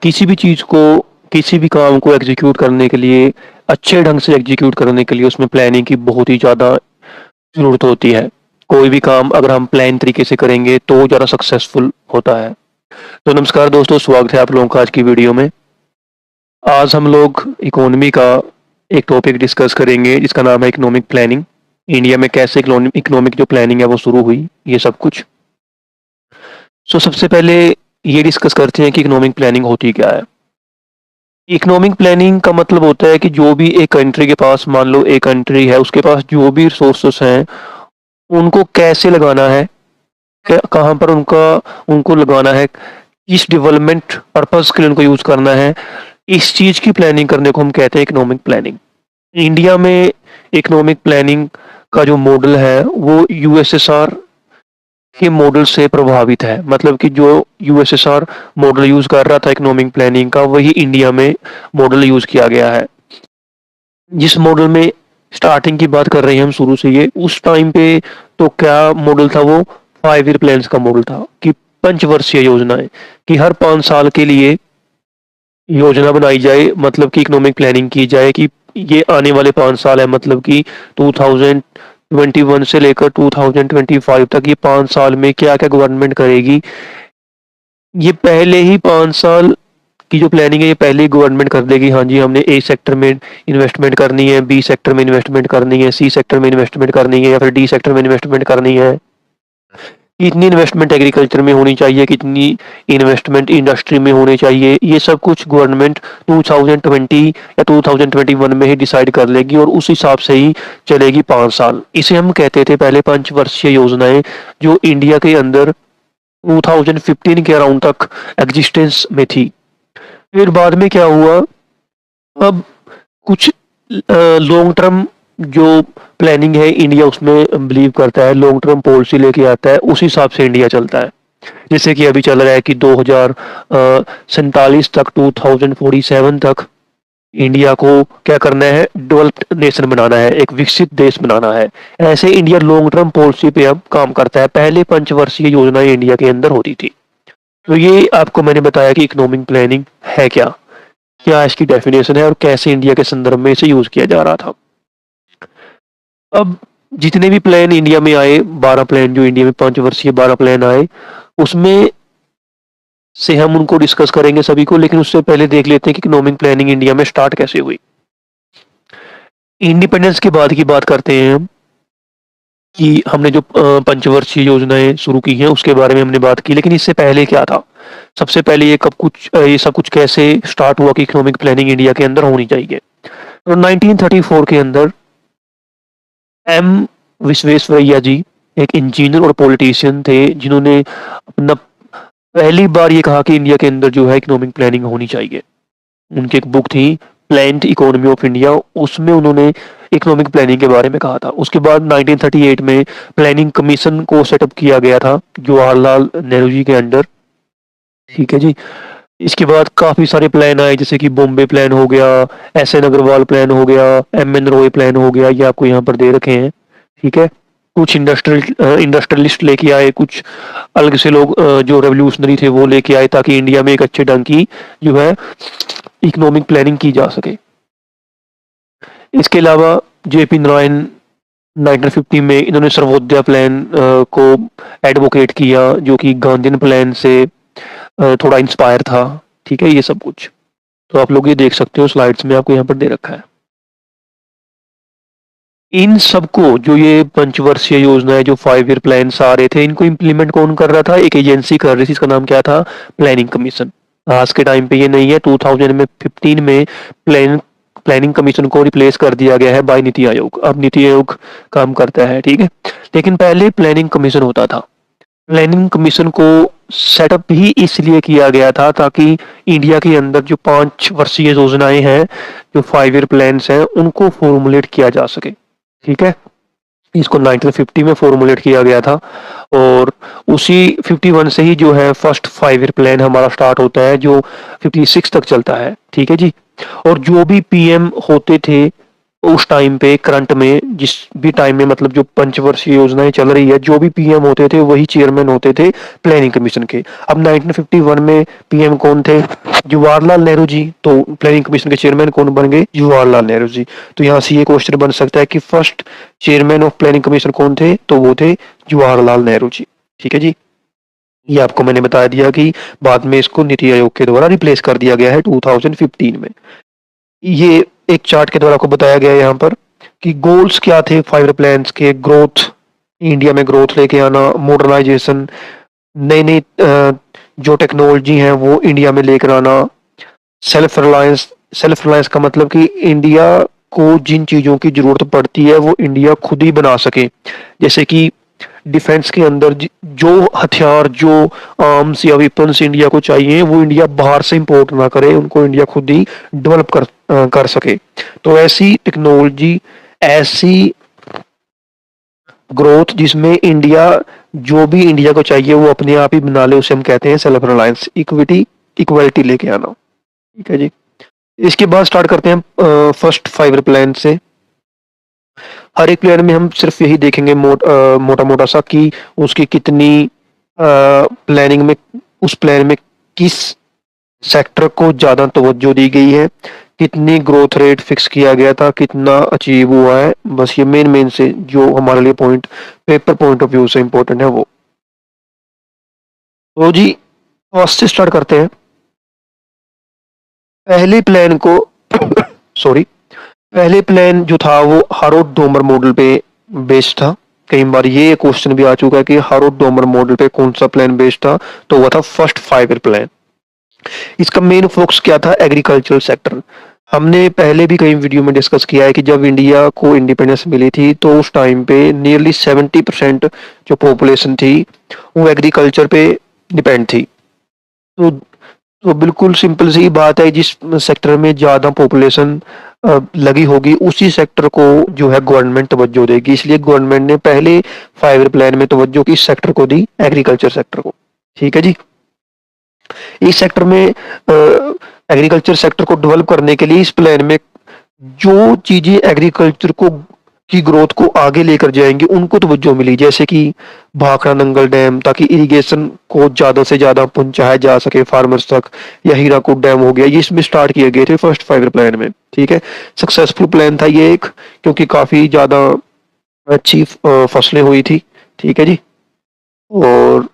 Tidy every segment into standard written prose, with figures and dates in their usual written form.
किसी भी चीज़ को, किसी भी काम को एग्जीक्यूट करने के लिए, अच्छे ढंग से एग्जीक्यूट करने के लिए उसमें प्लानिंग की बहुत ही ज़्यादा ज़रूरत होती है। कोई भी काम अगर हम प्लान तरीके से करेंगे तो वो ज़्यादा सक्सेसफुल होता है। तो नमस्कार दोस्तों, स्वागत है आप लोगों का आज की वीडियो में। आज हम लोग इकोनॉमी का एक टॉपिक डिस्कस करेंगे जिसका नाम है इकोनॉमिक प्लानिंग। इंडिया में कैसे इकोनॉमिक जो प्लानिंग है वो शुरू हुई, ये सब कुछ। सबसे पहले ये डिस्कस करते हैं कि इकोनॉमिक प्लानिंग होती क्या है। इकोनॉमिक प्लानिंग का मतलब होता है कि जो भी एक कंट्री के पास, मान लो एक कंट्री है, उसके पास जो भी रिसोर्सेस हैं उनको कैसे लगाना है, कहाँ पर उनको लगाना है, किस डेवलपमेंट पर्पस के लिए उनको यूज करना है, इस चीज की प्लानिंग करने को हम कहते हैं इकोनॉमिक प्लानिंग। इंडिया में इकोनॉमिक प्लानिंग का जो मॉडल है वो यूएसएसआर के मॉडल से प्रभावित है। मतलब कि जो यूएसएसआर मॉडल यूज कर रहा था इकोनॉमिक प्लानिंग का, वही इंडिया में मॉडल यूज किया गया है। जिस मॉडल में स्टार्टिंग की बात कर रहे हैं हम शुरू से, ये उस टाइम पे तो क्या मॉडल था, वो 5 ईयर प्लान्स का मॉडल था कि पंचवर्षीय योजनाएं, कि हर 5 साल के लिए योजना बनाई जाए। मतलब कि इकोनॉमिक प्लानिंग की जाए कि ये आने वाले 5 साल है, मतलब कि 2021 से लेकर 2025 तक, ये 5 साल में क्या क्या गवर्नमेंट करेगी। ये पहले ही 5 साल की जो प्लानिंग है ये पहले ही गवर्नमेंट कर देगी। हाँ जी, हमने ए सेक्टर में इन्वेस्टमेंट करनी है, बी सेक्टर में इन्वेस्टमेंट करनी है, सी सेक्टर में इन्वेस्टमेंट करनी है, या फिर डी सेक्टर में इन्वेस्टमेंट करनी है। कितनी इन्वेस्टमेंट एग्रीकल्चर में होनी चाहिए, कितनी इन्वेस्टमेंट इंडस्ट्री में होनी चाहिए, ये सब कुछ गवर्नमेंट 2020 या 2021 में ही डिसाइड कर लेगी और उस हिसाब से ही चलेगी 5 साल। इसे हम कहते थे पहले पंचवर्षीय योजनाएं, जो इंडिया के अंदर 2015 के अराउंड तक एग्जिस्टेंस में थी। फिर बाद में क्या हुआ, अब कुछ लॉन्ग टर्म जो प्लानिंग है इंडिया उसमें बिलीव करता है, लॉन्ग टर्म पॉलिसी लेके आता है, उस हिसाब से इंडिया चलता है। जैसे कि अभी चल रहा है कि 2047 तक, 2047 तक इंडिया को क्या करना है, डेवलप्ड नेशन बनाना है, एक विकसित देश बनाना है। ऐसे इंडिया लॉन्ग टर्म पॉलिसी पे अब काम करता है। पहले पंचवर्षीय योजनाएं इंडिया के अंदर होती थी। तो ये आपको मैंने बताया कि इकोनॉमिक प्लानिंग है क्या, क्या इसकी डेफिनेशन है और कैसे इंडिया के संदर्भ में इसे यूज किया जा रहा था। अब जितने भी प्लान इंडिया में आए, 12 प्लान जो इंडिया में पंचवर्षीय 12 प्लान आए, उसमें से हम उनको डिस्कस करेंगे सभी को। लेकिन उससे पहले देख लेते हैं कि इकोनॉमिक प्लानिंग इंडिया में स्टार्ट कैसे हुई। इंडिपेंडेंस के बाद की बात करते हैं हम, कि हमने जो पंचवर्षीय योजनाएं शुरू की हैं उसके बारे में हमने बात की। लेकिन इससे पहले क्या था, सबसे पहले ये सब कुछ कैसे स्टार्ट हुआ कि इकोनॉमिक प्लानिंग इंडिया के अंदर होनी चाहिए। तो 1934 के अंदर एम विश्वेश्वरैया जी एक इंजीनियर और पॉलिटिशियन थे, जिन्होंने अपना पहली बार ये कहा कि इंडिया के अंदर जो है इकोनॉमिक प्लानिंग होनी चाहिए। उनकी एक बुक थी प्लान्ड इकोनॉमी ऑफ इंडिया, उसमें उन्होंने इकोनॉमिक प्लानिंग के बारे में कहा था। उसके बाद 1938 में प्लानिंग कमीशन को सेटअप किया गया था जवाहरलाल नेहरू जी के अंडर। ठीक है जी। इसके बाद काफी सारे प्लान आए, जैसे कि बॉम्बे प्लान हो गया, एस एन अग्रवाल प्लान हो गया, एम एन रॉय प्लान हो गया, ये आपको यहाँ पर दे रखे हैं। ठीक है। कुछ इंडस्ट्रियलिस्ट लेके आए, कुछ अलग से लोग जो रेवोल्यूशनरी थे वो लेके आए, ताकि इंडिया में एक अच्छे ढंग की जो है इकोनॉमिक प्लानिंग की जा सके। इसके अलावा जेपी नारायण 1950 में इन्होंने सर्वोदय प्लान को एडवोकेट किया, जो कि गांधीन प्लान से थोड़ा इंस्पायर था। ठीक है, ये सब कुछ तो आप लोग ये देख सकते हो, स्लाइड्स में आपको यहाँ पर दे रखा है। इन सबको, जो ये पंचवर्षीय योजना है, जो 5 ईयर प्लान आ रहे थे, इनको इम्प्लीमेंट कौन कर रहा था, एक एजेंसी कर रही थी, इसका नाम क्या था, प्लानिंग कमीशन। आज के टाइम पे ये नहीं है, 2015 में प्लानिंग कमीशन को रिप्लेस कर दिया गया है बाय नीति आयोग। अब नीति आयोग काम करता है। ठीक है, लेकिन पहले प्लानिंग कमीशन होता था। प्लानिंग कमीशन को सेटअप ही इसलिए किया गया था ताकि इंडिया के अंदर जो 5 वर्षीय योजनाएं हैं, जो 5 ईयर प्लान्स हैं, उनको फॉर्मुलेट किया जा सके। ठीक है, इसको 1950 में फॉर्मुलेट किया गया था और उसी 51 से ही जो है फर्स्ट 5 ईयर प्लान हमारा स्टार्ट होता है, जो 56 तक चलता है। ठीक है जी। और जो भी पीएम होते थे उस टाइम पे करंट में जिस भी टाइम में मतलब जो पंचवर्षीय योजनाएं चल रही है, जो भी पीएम होते थे वही चेयरमैन होते थे प्लानिंग कमीशन के। अब 1951 में पीएम कौन थे? जवाहरलाल नेहरू जी। तो प्लानिंग कमीशन के चेयरमैन कौन बन गए? जवाहरलाल नेहरू जी। तो यहाँ से ये क्वेश्चन बन सकता है कि first chairman of planning commission कौन थे? तो वो थे जवाहरलाल नेहरू जी। ठीक है जी। ये आपको मैंने बता दिया कि बाद में इसको नीति आयोग के द्वारा रिप्लेस कर दिया गया है 2015 में। ये एक चार्ट के द्वारा आपको बताया गया है यहाँ पर कि गोल्स क्या थे 5 प्लान्स के। ग्रोथ, इंडिया में ग्रोथ लेके आना, मॉडर्नाइजेशन, नई नई जो टेक्नोलॉजी है वो इंडिया में लेकर आना, सेल्फ रिलायंस। सेल्फ रिलायंस का मतलब कि इंडिया को जिन चीजों की जरूरत पड़ती है वो इंडिया खुद ही बना सके। जैसे कि डिफेंस के अंदर जो हथियार, जो आर्म्स या वेपन्स इंडिया को चाहिए वो इंडिया बाहर से इंपोर्ट ना करे, उनको इंडिया खुद ही डेवलप कर सके। तो ऐसी टेक्नोलॉजी, ऐसी ग्रोथ जिसमें इंडिया जो भी इंडिया को चाहिए वो अपने आप ही बना ले, उसे हम कहते हैं सेल्फ रिलायंस। इक्वलिटी लेके आना। ठीक है जी। इसके बाद स्टार्ट करते हैं फर्स्ट 5 प्लान से। हर एक प्लान में हम सिर्फ यही देखेंगे मोटा मोटा सा कि उसकी कितनी प्लानिंग में, उस प्लान में किस सेक्टर को ज्यादा तवज्जो दी गई है, कितनी ग्रोथ रेट फिक्स किया गया था, कितना अचीव हुआ है। बस ये मेन से जो हमारे लिए point, paper point of view से इंपॉर्टेंट है वो। तो जी फर्स्ट से स्टार्ट करते हैं। पहले प्लान को सॉरी, पहले प्लान जो था वो हारोल्ड डोमर मॉडल पे बेस्ड था। कई बार ये क्वेश्चन भी आ चुका है कि हारोल्ड डोमर मॉडल पे कौन सा प्लान बेस्ड था? तो वो था फर्स्ट 5 प्लान। इसका मेन फोकस क्या था? Agricultural sector. हमने पहले भी कई वीडियो में डिस्कस किया है कि जब इंडिया को इंडिपेंडेंस मिली थी तो उस टाइम पे नियरली 70% जो पॉपुलेशन थी वो एग्रीकल्चर पे डिपेंड थी। तो बिल्कुल सिंपल सी बात है, जिस सेक्टर में ज़्यादा पॉपुलेशन लगी होगी उसी सेक्टर को जो है गवर्नमेंट तवज्जो देगी। इसलिए गवर्नमेंट ने पहले 5 प्लान में तवज्जो किस सेक्टर को दी? एग्रीकल्चर सेक्टर को। ठीक है जी। इस सेक्टर में एग्रीकल्चर सेक्टर को डेवलप करने के लिए इस प्लान में जो चीजें एग्रीकल्चर को की ग्रोथ को आगे लेकर जाएंगे उनको तवज्जो मिली। जैसे कि भाखड़ा नंगल डैम, ताकि इरिगेशन को ज्यादा से ज्यादा पहुंचाया जा सके फार्मर्स तक, या हीराकुद डैम हो गया, ये इसमें स्टार्ट किए गए थे फर्स्ट 5 प्लान में। ठीक है, सक्सेसफुल प्लान था ये एक, क्योंकि काफी ज्यादा अच्छी फसलें हुई थी। ठीक है जी। और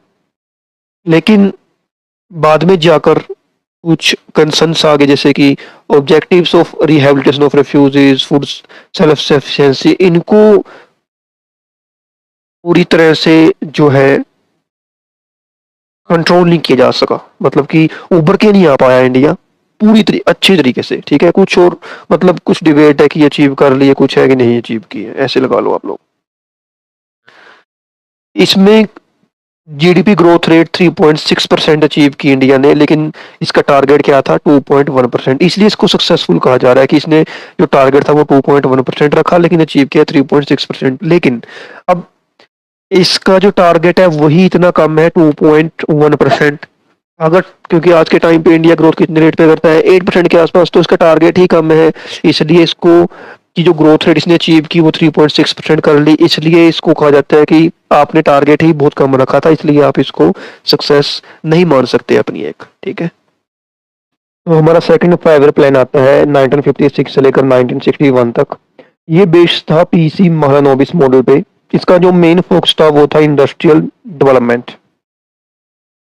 लेकिन बाद में जाकर कुछ कंसर्न्स आ गए, जैसे कि objectives of rehabilitation of refugees, food self sufficiency, इनको पूरी तरह से जो है कंट्रोल नहीं किया जा सका। मतलब कि उभर के नहीं आ पाया इंडिया अच्छी तरीके से। ठीक है, कुछ और मतलब कुछ डिबेट है कि अचीव कर लिए, कुछ है कि नहीं अचीव किए, ऐसे लगा लो आप लोग। इसमें जीडीपी ग्रोथ रेट 3.6% अचीव की इंडिया ने, लेकिन इसका टारगेट क्या था? 2.1%। इसलिए इसको सक्सेसफुल कहा जा रहा है कि इसने जो टारगेट था वो 2.1% रखा, लेकिन अचीव किया 3.6%। लेकिन अब इसका जो टारगेट है वही इतना कम है, 2.1%। अगर क्योंकि आज के टाइम पे इंडिया ग्रोथ कितने रेट पे करता है? 8% के आसपास, तो इसका टारगेट ही कम है। इसलिए इसको की जो ग्रोथ रेट इसने अचीव की वो 3.6% कर ली। इसलिए इसको कहा जाता है कि आपने टारगेट ही बहुत कम रखा था, इसलिए आप इसको सक्सेस नहीं मान सकते अपनी एक। ठीक है, तो हमारा सेकंड 5 प्लान आता है 1956 से लेकर 1961 तक। ये बेस्ड था पीसी महालनोबिस मॉडल पे। इसका जो मेन फोकस था वो था इंडस्ट्रियल डेवलपमेंट,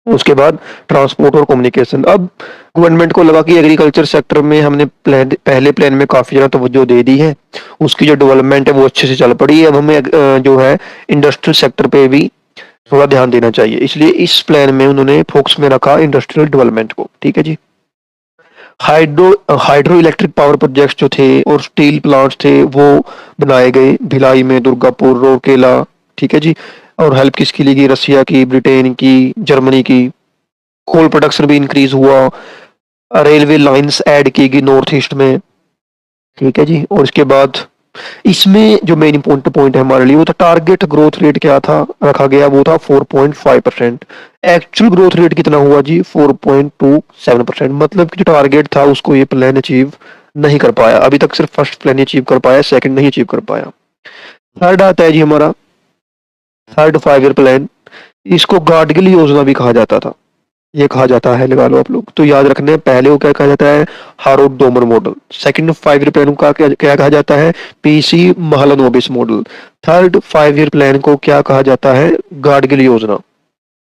उसके बाद ट्रांसपोर्ट और कम्युनिकेशन। अब गवर्नमेंट को लगा कि एग्रीकल्चर सेक्टर में हमने पहले प्लान में काफी ज्यादा तवज्जो दे दी है, उसकी जो डेवलपमेंट है वो अच्छे से चल पड़ी है, अब हमें जो है इंडस्ट्रियल सेक्टर पे भी थोड़ा ध्यान देना चाहिए। इसलिए इस प्लान में उन्होंने फोकस में रखा इंडस्ट्रियल डेवलपमेंट को। ठीक है जी। हाइड्रो इलेक्ट्रिक पावर प्रोजेक्ट्स जो थे और स्टील प्लांट्स थे वो बनाए गए भिलाई में, दुर्गापुर, रोकेला। ठीक है जी। और हेल्प किसकी ली गई? रसिया की, ब्रिटेन की, जर्मनी की। कोल प्रोडक्शन भी इंक्रीज हुआ, रेलवे लाइंस ऐड की गई नॉर्थ ईस्ट में। ठीक है जी। और इसके बाद इसमें जो मेन पॉइंट है हमारे लिए वो था टारगेट ग्रोथ रेट क्या था रखा गया? वो था 4.5%। एक्चुअल ग्रोथ रेट कितना हुआ जी? 4.27%। मतलब कि जो टारगेट था उसको ये प्लान अचीव नहीं कर पाया, अभी तक सिर्फ फर्स्ट प्लान अचीव कर पाया, सेकंड नहीं अचीव कर पाया। थर्ड आता है जी हमारा थर्ड 5 ईयर प्लान, इसको गाडगिल योजना भी कहा जाता था, ये कहा जाता है, लगा लो आप लोग तो याद रखने हैं। पहले को क्या कहा जाता है, Harrod Domar model. Second 5 year plan का क्या कहा जाता है, PC Mahalanobis model. Third 5 year plan को क्या कहा जाता है, गाडगिल योजना।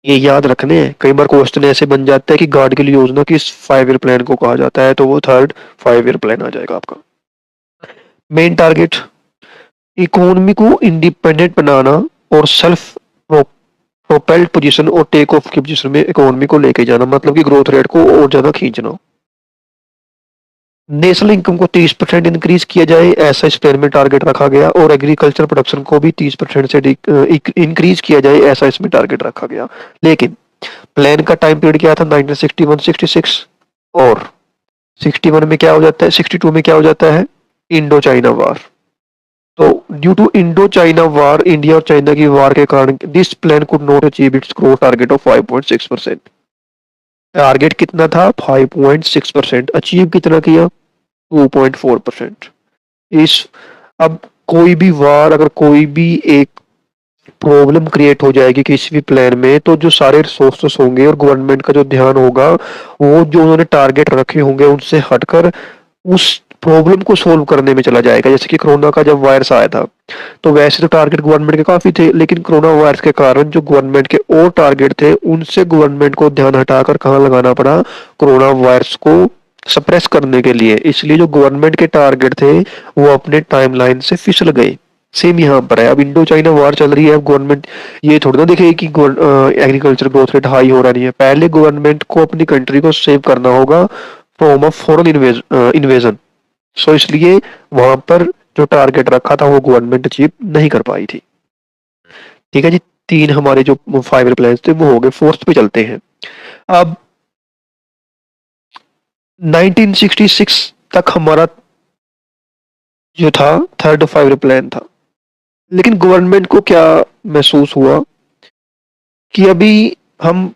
ये याद रखने हैं, कई बार क्वेश्चन ऐसे बन जाता है कि गाडगिल योजना किस 5 ईयर प्लान को कहा जाता है, तो वो थर्ड 5 ईयर प्लान आ जाएगा आपका। मेन टारगेट, इकोनॉमी को इंडिपेंडेंट बनाना और सेल्फ प्रोपेल्ड पोजीशन और टेक ऑफ की पोजीशन में इकोनॉमी को लेके जाना, मतलब कि ग्रोथ रेट को और ज्यादा खींचना। नेशनल इनकम को 30% इंक्रीज किया जाए, ऐसा इस प्लान में टारगेट रखा गया। और एग्रीकल्चर प्रोडक्शन को भी 30% से इंक्रीज किया जाए, ऐसा इसमें टारगेट रखा गया। लेकिन प्लान का टाइम पीरियड क्या था, 1961-66। और 61 में क्या हो जाता है, 62 में क्या हो जाता है, इंडो चाइना वार। तो due to Indo China war, India और चाइना की वार के कारण this plan could not achieve its growth target of 5.6%। Target कितना था, 5.6%। अचीव कितना किया, 2.4%। इस अब कोई भी वार, अगर कोई भी एक प्रॉब्लम क्रिएट हो जाएगी किसी भी प्लान में, तो जो सारे रिसोर्सेस होंगे और गवर्नमेंट का जो ध्यान होगा, वो जो उन्होंने टारगेट रखे होंगे उनसे हटकर उस प्रॉब्लम को सोल्व करने में चला जाएगा। जैसे कि कोरोना का जब वायरस आया था, तो वैसे तो टारगेट गवर्नमेंट के काफी थे, लेकिन कोरोना वायरस के कारण जो गवर्नमेंट के और टारगेट थे, उनसे गवर्नमेंट को ध्यान हटाकर कहाँ लगाना पड़ा, कोरोना वायरस को सप्रेस करने के लिए। इसलिए जो गवर्नमेंट के टारगेट थे वो अपने टाइमलाइन से फिसल गए। सेम यहाँ पर है, अब इंडो चाइना वार चल रही है, अब गवर्नमेंट ये थोड़ी ना देखेगी कि एग्रीकल्चर ग्रोथ रेट हाई हो रहा नहीं है। पहले गवर्नमेंट को अपनी कंट्री को सेव करना होगा फ्रॉम अ फॉरेन इन्वेजन। सो इसलिए वहां पर जो टारगेट रखा था वो गवर्नमेंट अचीव नहीं कर पाई थी। ठीक है जी, तीन हमारे जो 5 ईयर प्लान थे वो हो गए। फोर्थ पे चलते हैं। अब 1966 तक हमारा जो था थर्ड 5 ईयर प्लान था, लेकिन गवर्नमेंट को क्या महसूस हुआ कि अभी हम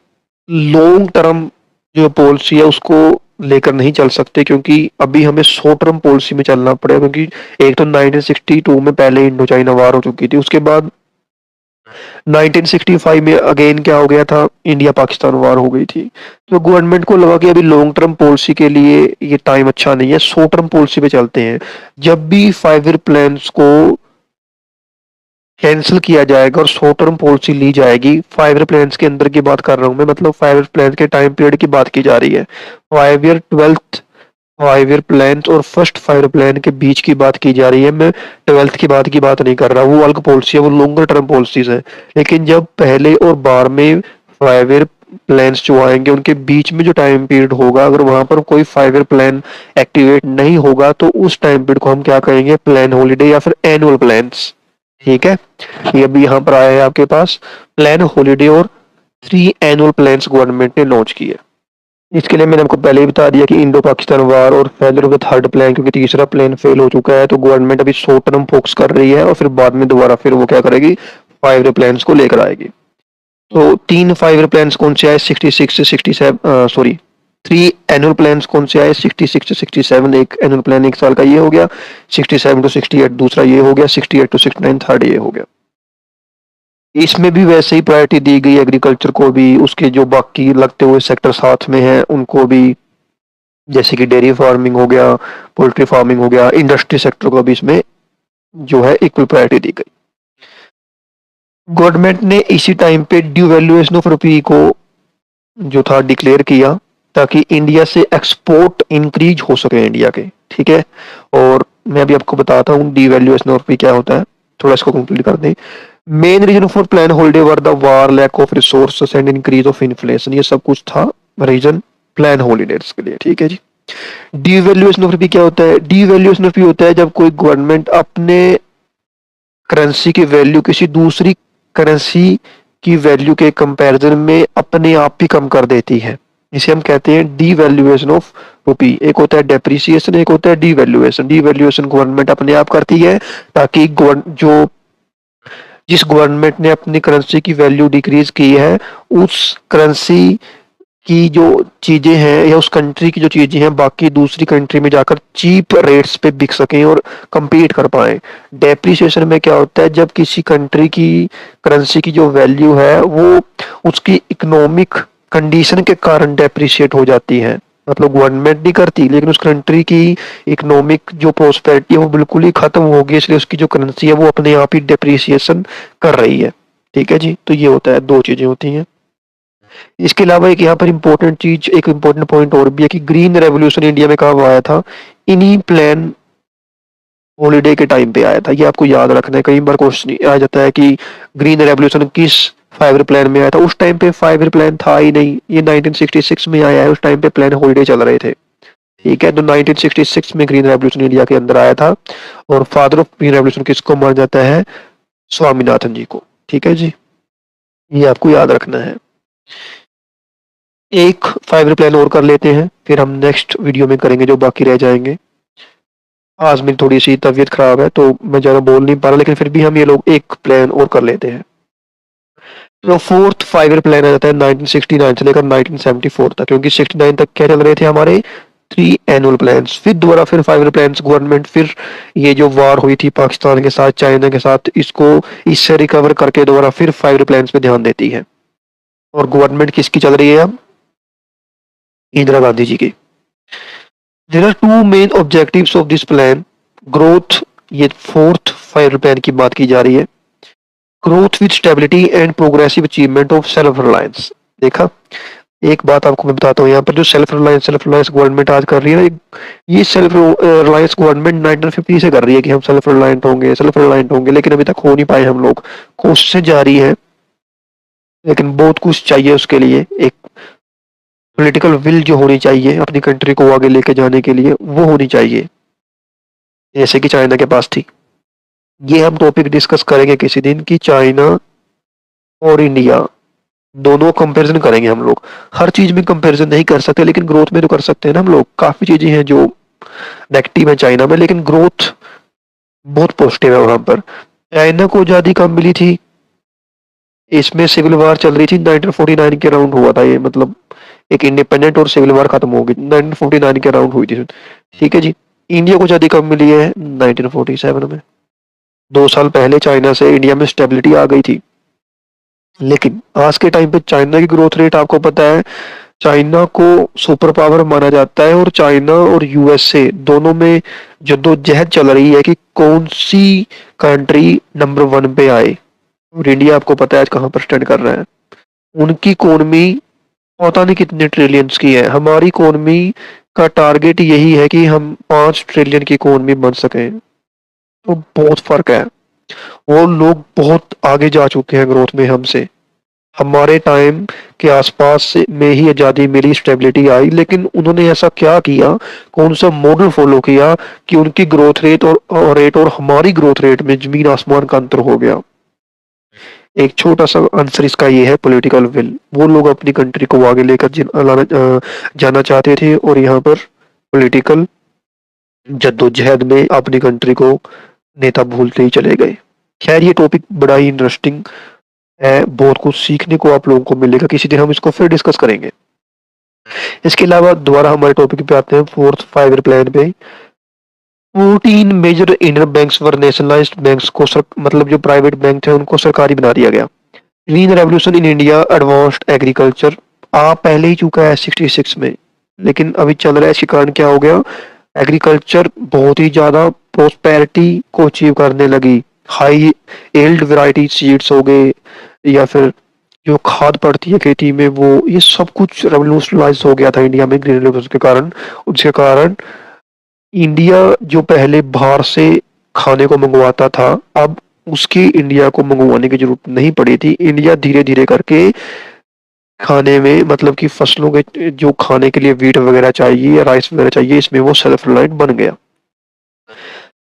लॉन्ग टर्म जो पॉलिसी है उसको लेकर नहीं चल सकते, क्योंकि अभी हमें शॉर्ट टर्म पॉलिसी में चलना पड़ेगा। क्योंकि एक तो 1962 में पहले इंडो चाइना वार हो चुकी थी, उसके बाद 1965 में अगेन क्या हो गया था, इंडिया पाकिस्तान वार हो गई थी। तो गवर्नमेंट को लगा कि अभी लॉन्ग टर्म पॉलिसी के लिए ये टाइम अच्छा नहीं है, शॉर्ट टर्म पॉलिसी पे चलते हैं। जब भी 5 ईयर प्लान्स को कैंसिल किया जाएगा और शॉर्ट टर्म पॉलिसी ली जाएगी, 5 ईयर प्लान्स के अंदर की बात कर रहा हूं मैं, मतलब 5 ईयर प्लान के टाइम पीरियड की बात की जा रही है। 5 ईयर 12th 5 ईयर प्लान और फर्स्ट 5 ईयर प्लान के बीच की बात की जा रही है। मैं 12th की बात नहीं कर रहा, वो अलग पॉलिसी है, वो लॉन्गर टर्म पॉलिसीज है। लेकिन जब पहले और बाद में 5 ईयर प्लान्स जो आएंगे उनके बीच में जो टाइम पीरियड होगा, अगर वहां पर कोई 5 ईयर प्लान एक्टिवेट नहीं होगा, तो उस टाइम पीरियड को हम क्या कहेंगे, प्लान हॉलीडे या फिर एनुअल प्लान्स। ठीक है, ये अभी यहाँ पर आया है आपके पास, प्लान हॉलीडे और 3 एनुअल प्लान्स गवर्नमेंट ने लॉन्च किए। इसके लिए मैंने आपको पहले ही बता दिया कि इंडो पाकिस्तान वार और failure of the third plan, क्योंकि तीसरा प्लान फेल हो चुका है, तो गवर्नमेंट अभी शॉर्ट टर्म फोकस कर रही है और फिर बाद में दोबारा फिर वो क्या करेगी, 5 ईयर प्लान्स को लेकर आएगी। तो 3 5 ईयर प्लान्स कौन से आए, 66 से 67, सॉरी 3 एनुअल प्लान्स कौन से आए, 66 से 67 एक एनुअल प्लान 1 साल का ये हो गया, 67 टू 68 दूसरा ये हो गया, 68 टू 69 थर्ड ये हो गया। इसमें भी वैसे ही प्रायोरिटी दी गई एग्रीकल्चर को भी, उसके जो बाकी लगते हुए सेक्टर साथ में हैं उनको भी, जैसे कि डेयरी फार्मिंग हो गया, पोल्ट्री फार्मिंग हो गया, इंडस्ट्री सेक्टर को भी इसमें जो है इक्वल प्रायोरिटी दी गई। गवर्नमेंट ने इसी टाइम पे डिवैल्यूएशन ऑफ रुपी को जो था डिक्लेयर किया, ताकि इंडिया से एक्सपोर्ट इंक्रीज हो सके इंडिया के। ठीक है, और मैं अभी आपको बताता हूँ डिवैल्यूएशन ऑफ रुपी क्या होता है, थोड़ा इसको कंप्लीट कर दें। Main reason for plan holiday were the war, lack of resources and increase of inflation, ये सब कुछ था रीजन प्लान हॉलीडेज के लिए। ठीक है जी। डिवैल्यूएशन ऑफ रुपी क्या होता है, डिवैल्यूएशन ऑफ रुपी होता है जब कोई गवर्नमेंट अपने करेंसी की वैल्यू किसी दूसरी करेंसी की वैल्यू के कंपैरिजन में अपने आप ही कम कर देती है, इसे हम कहते हैं डिवैल्यूएशन ऑफ रुपी। एक होता है डेप्रिसिएशन, एक होता है डिवैल्यूएशन। डिवैल्यूएशन गवर्नमेंट अपने आप करती है, ताकि जो जिस गवर्नमेंट ने अपनी करेंसी की वैल्यू डिक्रीज की है, उस करेंसी की जो चीजें हैं या उस कंट्री की जो चीजें हैं बाकी दूसरी कंट्री में जाकर चीप रेट्स पे बिक सकें और compete कर पाएं। डेप्रिसिएशन में क्या होता है, जब किसी कंट्री की करेंसी की जो वैल्यू है वो उसकी इकोनॉमिक कंडीशन के कारण डेप्रिशिएट हो जाती है। मतलब गवर्नमेंट नहीं करती, लेकिन उस कंट्री की इकोनॉमिक जो प्रोस्पेरिटी है वो बिल्कुल ही खत्म हो गई, इसलिए उसकी जो करेंसी है वो अपने आप ही डेप्रिसिएशन कर रही है। ठीक है जी, तो ये होता है, दो चीजें होती हैं। इसके अलावा एक यहाँ पर इम्पोर्टेंट चीज, एक इम्पोर्टेंट पॉइंट और भी है कि ग्रीन रेवोल्यूशन इंडिया में कब आया था, इन्हीं प्लान हॉलीडे के टाइम पे आया था। ये आपको याद रखना है, कई बार क्वेश्चन आ जाता है कि ग्रीन रेवोल्यूशन किस 5 ईयर प्लान में आया था। उस टाइम पे 5 ईयर प्लान था ही नहीं, ये 1966 में आया है। उस टाइम पे प्लान हॉलीडे चल रहे थे। ठीक है, तो 1966 में ग्रीन रेवोल्यूशन इंडिया के अंदर आया था। और फादर ऑफ ग्रीन रेवोल्यूशन किसको माना जाता है, स्वामीनाथन जी को। ठीक है जी, ये आपको याद रखना है। एक 5 ईयर प्लान और कर लेते हैं, फिर हम नेक्स्ट वीडियो में करेंगे जो बाकी रह जाएंगे। आज मेरी थोड़ी सी तबीयत खराब है तो मैं ज़्यादा बोल नहीं पा रहा, लेकिन फिर भी हम ये लोग एक प्लान और कर लेते हैं। तो फोर्थ 5 ईयर प्लान आ जाता है 1969 से लेकर 1974 तक, क्योंकि 69 तक क्या चल रहे थे हमारे 3 एनुअल प्लान्स। फिर दोबारा फिर 5 ईयर प्लान्स गवर्नमेंट, फिर ये जो वार हुई थी पाकिस्तान के साथ, चाइना के साथ, इसको इससे रिकवर करके दोबारा फिर 5 ईयर प्लान्स पे ध्यान देती है। और गवर्नमेंट किसकी चल रही है अब, इंदिरा गांधी जी की। There are two main objectives of this plan, growth, ये फोर्थ 5 ईयर प्लान की बात की जा रही है। Growth with stability and progressive achievement of self reliance. देखा, एक बात आपको मैं बताता हूँ, यहाँ पर जो सेल्फ रिलायंस गवर्नमेंट आज कर रही है ना, ये सेल्फ रिलायंस गवर्नमेंट 1950 से कर रही है कि हम सेल्फ रिलायंट होंगे, लेकिन अभी तक हो नहीं पाए हम लोग। कोशिशें जारी है, लेकिन बहुत कुछ चाहिए उसके लिए। एक पॉलिटिकल विल जो होनी चाहिए अपनी कंट्री को आगे लेके जाने के लिए, वो होनी चाहिए, जैसे कि चाइना के पास थी। ये हम टॉपिक डिस्कस करेंगे किसी दिन कि चाइना और इंडिया दोनों कंपैरिजन करेंगे हम लोग। हर चीज में कंपैरिजन नहीं कर सकते, लेकिन ग्रोथ में तो कर सकते हैं ना हम लोग। काफी चीजें हैं जो नेगेटिव है चाइना में, लेकिन ग्रोथ बहुत पॉजिटिव है वहां पर। चाइना को आजादी कब मिली थी, इसमें सिविल वार चल रही थी 1949 के अराउंड हुआ था ये, मतलब एक इंडिपेंडेंट और सिविल वार खत्म हो गई 1949 के अराउंड हुई थी। ठीक है जी। इंडिया को आजादी कब मिली है, 1947 में। 2 साल पहले चाइना से इंडिया में स्टेबिलिटी आ गई थी। लेकिन आज के टाइम पे चाइना की ग्रोथ रेट आपको पता है, चाइना को सुपर पावर माना जाता है, और चाइना और यूएसए दोनों में जद्दोजहद चल रही है कि कौन सी कंट्री नंबर 1 पे आए। और इंडिया आपको पता है आज कहाँ पर स्टैंड कर रहा है। उनकी इकोनॉमी पता नहीं कितने ट्रिलियंस की है, हमारी इकोनॉमी का टारगेट यही है कि हम 5 ट्रिलियन की इकोनॉमी बन सकें। तो बहुत फर्क है, वो लोग बहुत आगे जा चुके हैं ग्रोथ में हमसे। हमारे टाइम के आसपास से में ही आज़ादी मिली, स्टेबिलिटी आई, लेकिन उन्होंने ऐसा क्या किया, कौन सा मॉडल फॉलो किया कि उनकी ग्रोथ रेट और हमारी ग्रोथ रेट में जमीन आसमान का अंतर हो गया। एक छोटा सा आंसर इसका ये है, पॉलिटिकल विल। वो लोग अपनी कंट्री को आगे लेकर जाना चाहते थे, और यहाँ पर पॉलिटिकल जद्दोजहद में अपनी कंट्री को नेता भूलते ही चले गए। खैर, ये टॉपिक बड़ा ही इंटरेस्टिंग है, बहुत कुछ सीखने को आप लोगों को मिलेगा। किसी दिन हम इसको फिर डिस्कस करेंगे। इसके अलावा दोबारा हमारे टॉपिक पे आते हैं, फोर्थ 5 ईयर प्लान पे। 14 major Indian banks were nationalised, banks को मतलब जो प्राइवेट बैंक थे उनको सरकारी बना दिया गया। Green revolution in India, advanced agriculture आ पहले ही चुका है 66 में, लेकिन अभी चल रहा है। इसके कारण क्या हो गया, एग्रीकल्चर बहुत ही ज्यादा प्रोस्पेरिटी को अचीव करने लगी। हाई एल्ड वैरायटी सीड्स हो गए, या फिर जो खाद पड़ती है खेती में, वो ये सब कुछ रेवोल्यूशनलाइज हो गया था इंडिया में ग्रीन रेवोल्यूशन के कारण। उसके कारण इंडिया जो पहले बाहर से खाने को मंगवाता था, अब उसकी इंडिया को मंगवाने की जरूरत नहीं पड़ी थी। इंडिया धीरे धीरे करके खाने में, मतलब कि फसलों के जो खाने के लिए वीट वगैरह चाहिए या राइस वगैरह चाहिए, इसमें वो सेल्फ रिलायंट बन गया।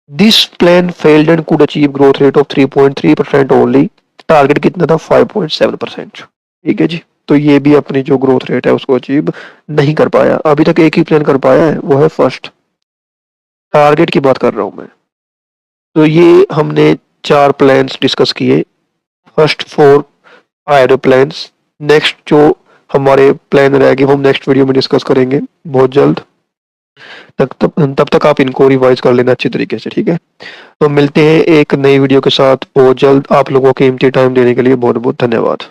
This plan failed and could achieve growth rate of 3.3% only. Target कितना था, 5.7%। ठीक है जी, तो ये भी अपनी जो ग्रोथ रेट है उसको अचीव नहीं कर पाया। अभी तक एक ही प्लान कर पाया है, वो है फर्स्ट। टारगेट की बात कर रहा हूं मैं। तो ये हमने 4 प्लान्स डिस्कस किए, फर्स्ट 4 आयरो प्लान्स। नेक्स्ट जो हमारे प्लान रहेगी, हम नेक्स्ट वीडियो में डिस्कस करेंगे बहुत जल्द। तब तक आप इनको रिवाइज कर लेना अच्छी तरीके से, ठीक है। तो मिलते हैं एक नई वीडियो के साथ बहुत जल्द। आप लोगों के कीमती टाइम देने के लिए बहुत बहुत धन्यवाद।